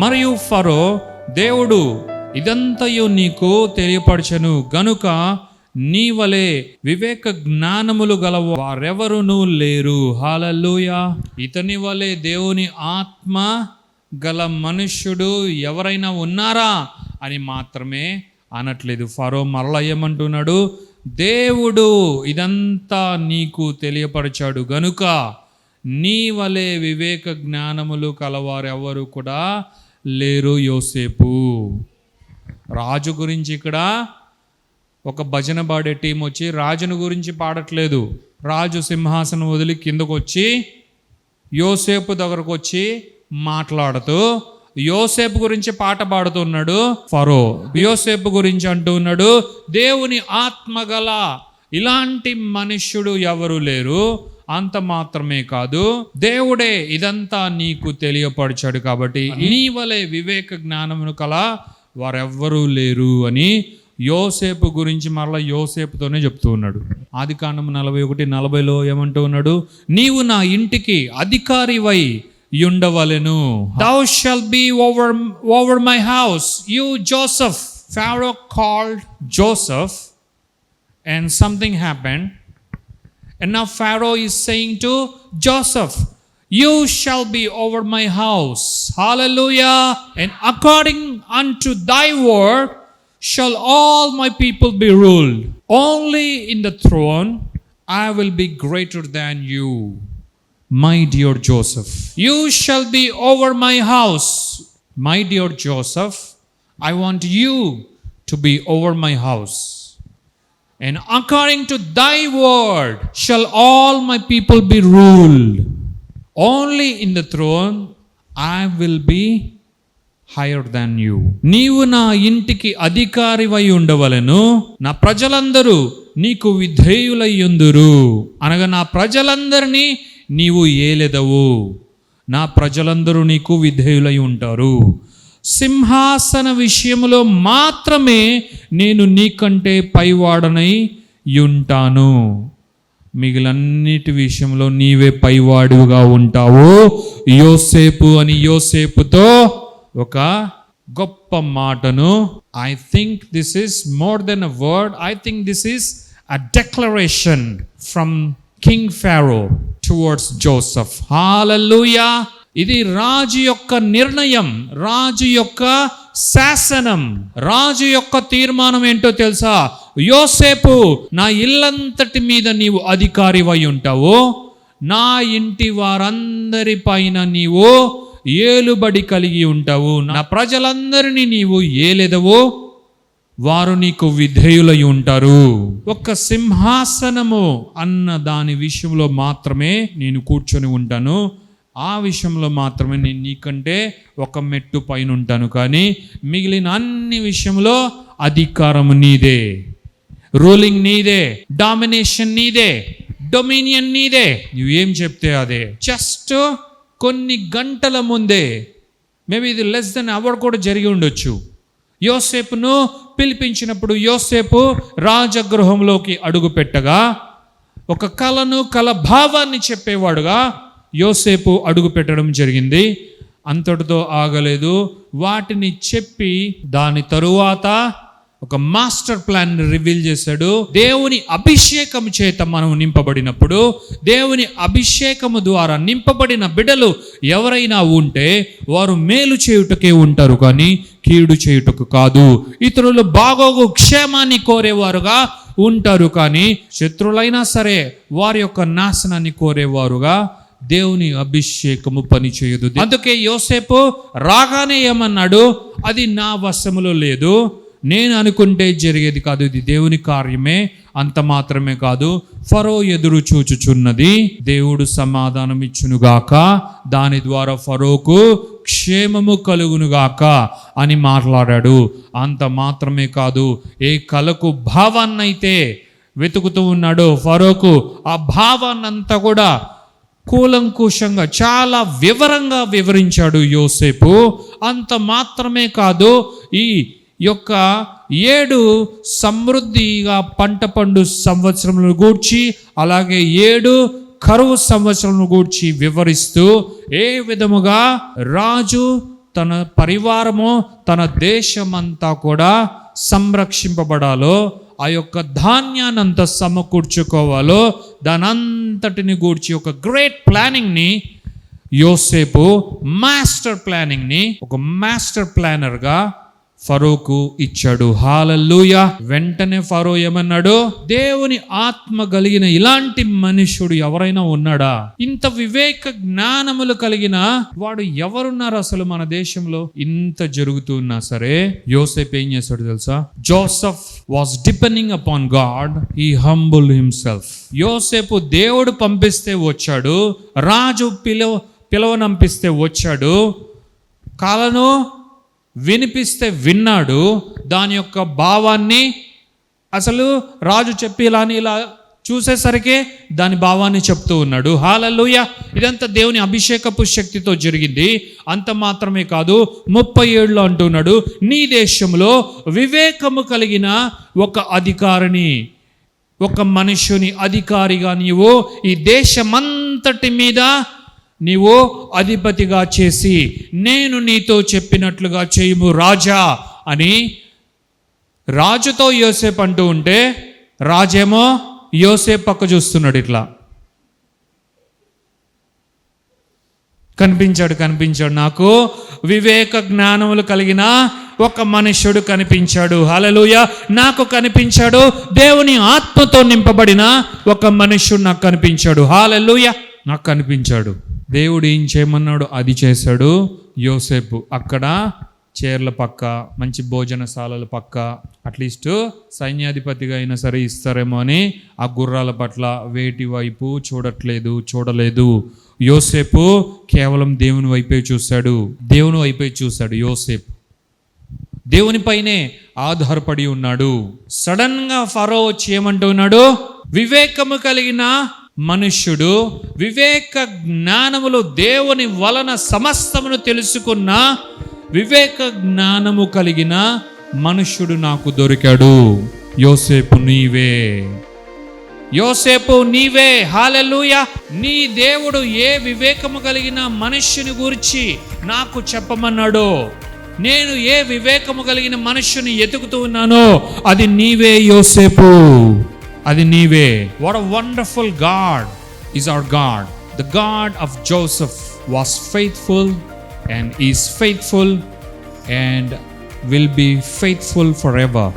మరియు ఫరో, దేవుడు ఇదంతయు నీకు తెలియపరచను గనుక నీ వలె వివేక జ్ఞానములు గల వారెవరునూ లేరు. హల్లెలూయా. ఇతని వలె దేవుని ఆత్మ గల మనుష్యుడు ఎవరైనా ఉన్నారా అని మాత్రమే అనట్లేదు. ఫరో మరలా ఏమంటున్నాడు, దేవుడు ఇదంతా నీకు తెలియపరచాడు గనుక నీ వలె వివేక జ్ఞానములు కలవారెవరు కూడా లేరు యోసేపు. రాజు గురించి ఇక్కడ ఒక భజన పాడే టీం వచ్చి రాజును గురించి పాడట్లేదు. రాజు సింహాసనం వదిలి కిందకు వచ్చి యోసేపు దగ్గరకు వచ్చి మాట్లాడుతూ యోసేపు గురించి పాట పాడుతున్నాడు ఫరో. యోసేపు గురించి అంటూ ఉన్నాడు, దేవుని ఆత్మగల ఇలాంటి మనుష్యుడు ఎవరు లేరు. అంత మాత్రమే కాదు, దేవుడే ఇదంతా నీకు తెలియపరిచాడు కాబట్టి నీ వలె వివేక జ్ఞానమును కల వారెవ్వరూ లేరు అని యోసేపు గురించి మరలా యోసేపుతోనే చెప్తూ ఉన్నాడు. ఆదికాండము 41:40 ఏమంటూ ఉన్నాడు, నీవు నా ఇంటికి అధికారివై ఉండవలెను. Thou shalt be over my house, you Joseph. Pharaoh called Joseph and something happened. And now Pharaoh is saying to Joseph, you shall be over my house. Hallelujah. And according unto thy word shall all my people be ruled. Only in the throne I will be greater than you, my dear Joseph. You shall be over my house. My dear Joseph, I want you to be over my house. And according to thy word shall all my people be ruled. Only in the throne I will be higher than you. నీవు నా ఇంటికి అధికారివై ఉండవలెను, నా ప్రజలందరూ నీకు విధేయులయ్యుందురు. అనగా నా ప్రజలందరినీ నీవు ఏలెదవు, నా ప్రజలందరూ నీకు విధేయులై ఉంటారు. సింహాసన విషయంలో మాత్రమే నేను నీకంటే పైవాడనై ఉంటాను, మిగిలన్నిటి విషయంలో నీవే పైవాడుగా ఉంటావు యోసేపు అని యోసేపుతో ఒక గొప్ప మాటను, I think this is more than a word, I think this is a declaration from king Pharaoh towards Joseph. Hallelujah. ఇది రాజు యొక్క నిర్ణయం, రాజు యొక్క శాసనం, రాజు యొక్క తీర్మానం ఏంటో తెలుసా? యోసేపు, నా ఇల్లంతటి మీద నీవు అధికారివై ఉంటావు, నా ఇంటి వారందరి పైన నీవు ఏలుబడి కలిగి ఉంటావు, నా ప్రజలందరినీ నీవు ఏలెదవు, వారు నీకు విధేయులై ఉంటారు. ఒక్క సింహాసనము అన్న దాని విషయంలో మాత్రమే నేను కూర్చొని ఉంటాను, ఆ విషయంలో మాత్రమే నేను నీకంటే ఒక మెట్టు పైన ఉంటాను, కానీ మిగిలిన అన్ని విషయంలో అధికారము నీదే, రూలింగ్ నీదే, డామినేషన్ నీదే, డొమినియన్ నీదే, నువ్వేం చెప్తే అదే. జస్ట్ కొన్ని గంటల ముందే, మేబీ ఇది లెస్ దెన్ అవర్ కూడా జరిగి ఉండొచ్చు, యోసేపును పిలిపించినప్పుడు యోసేపు రాజగృహంలోకి అడుగు పెట్టగా ఒక కల భావాన్ని చెప్పేవాడుగా యోసేపు అడుగు పెట్టడం జరిగింది. అంతటితో ఆగలేదు, వాటిని చెప్పి దాని తరువాత ఒక మాస్టర్ ప్లాన్ రివీల్ చేశాడు. దేవుని అభిషేకం చేత మనం నింపబడినప్పుడు, దేవుని అభిషేకము ద్వారా నింపబడిన బిడ్డలు ఎవరైనా ఉంటే వారు మేలు చేయుటకే ఉంటారు, కానీ కీడు చేయుటకు కాదు. ఇతరులు బాగోగు క్షేమాన్ని కోరేవారుగా ఉంటారు, కానీ శత్రులైనా సరే వారి యొక్క నాశనాన్ని కోరేవారుగా దేవుని అభిషేకము పనిచేయదు. అందుకే యోసేపు రాగానే ఏమన్నాడు, అది నా వశములో లేదు, నేను అనుకుంటే జరిగేది కాదు, ఇది దేవుని కార్యమే. అంత మాత్రమే కాదు, ఫరో ఎదురు చూచుచున్నది, దేవుడు సమాధానం ఇచ్చునుగాక, దాని ద్వారా ఫరోకు క్షేమము కలుగునుగాక అని మాట్లాడాడు. అంత మాత్రమే కాదు, ఏ కలకు భావాన్నైతే వెతుకుతూ ఉన్నాడో ఫరోకు, ఆ భావాన్నంతా కూడా కూలంకుషంగా చాలా వివరంగా వివరించాడు యోసేపు. అంత మాత్రమే కాదు, ఈ యొక్క 7 సమృద్ధిగా పంట పండు సంవత్సరములను గూర్చి, అలాగే 7 కరువు సంవత్సరములను గూర్చి వివరిస్తూ ఏ విధముగా రాజు తన పరివారము, తన దేశమంతా కూడా సంరక్షింపబడాలో, ఆ యొక్క ధాన్యాన్నంతా సమకూర్చుకోవాలో, దానంతటిని గూర్చి ఒక గ్రేట్ ప్లానింగ్ని యోసేపు ఒక మాస్టర్ ప్లానర్గా ఫరోకు ఇచ్చాడు. హల్లెలూయా. వెంటనే ఫరో ఏమన్నాడు? దేవుని ఆత్మ కలిగిన ఇలాంటి మనుష్యుడు ఎవరైనా ఉన్నాడా? ఇంత వివేక జ్ఞానములు కలిగిన వాడు ఎవరున్నారు అసలు మన దేశంలో? ఇంత జరుగుతున్నా సరే యోసేపు ఏం చేశాడు తెలుసా? Joseph was depending upon God, he humble himself. యోసేపు దేవుడు పంపిస్తే వచ్చాడు, రాజు పిలవనంపిస్తే వచ్చాడు, కాలను వినిపిస్తే విన్నాడు, దాని యొక్క భావాన్ని అసలు రాజు చెప్పి ఇలా చూసేసరికి దాని భావాన్ని చెప్తూ ఉన్నాడు. హల్లెలూయా. ఇదంతా దేవుని అభిషేకపు శక్తితో జరిగింది. అంత మాత్రమే కాదు, 37 అంటున్నాడు, నీ దేశంలో వివేకము కలిగిన ఒక అధికారిని, ఒక మనుషుని అధికారిగా నీవు ఈ దేశమంతటి మీద నీవు అధిపతిగా చేసి నేను నీతో చెప్పినట్లుగా చేయుము రాజా అని రాజుతో యోసేపు అంటూ ఉంటే, రాజేమో యోసేపు పక్క చూస్తున్నాడు. ఇట్లా కనిపించాడు. నాకు వివేక జ్ఞానములు కలిగిన ఒక మనుష్యుడు కనిపించాడు. హల్లెలూయా. నాకు కనిపించాడు. దేవుని ఆత్మతో నింపబడిన ఒక మనుష్యుడు నాకు కనిపించాడు. హల్లెలూయా. నాకు కనిపించాడు. దేవుడు ఏం చేయమన్నాడు అది చేశాడు. యోసేపు అక్కడ చైర్ల పక్క, మంచి భోజనశాలల పక్క, అట్లీస్ట్ సైన్యాధిపతిగా అయినా సరే ఇస్తారేమో అని ఆ గుర్రాల పట్ల వేటి వైపు చూడలేదు. యోసేపు కేవలం దేవుని వైపే చూశాడు. యోసేపు దేవునిపైనే ఆధారపడి ఉన్నాడు. సడన్ గా ఫరో వచ్చి ఏమంటున్నాడు? వివేకము కలిగిన మనుష్యుడు, వివేక జ్ఞానములు దేవుని వలన సమస్తమును తెలుసుకున్న వివేక జ్ఞానము కలిగిన మనుష్యుడు నాకు దొరికాడు. యోసేపు నీవే. హల్లెలూయా. నీ దేవుడు ఏ వివేకము కలిగిన మనుష్యుని గురించి నాకు చెప్పమన్నాడో, నేను ఏ వివేకము కలిగిన మనుష్యుని ఎతుకుతూ ఉన్నానో అది నీవే యోసేపు, అది నీవే. What a wonderful God is our God. The God of Joseph was faithful and is faithful and will be faithful forever.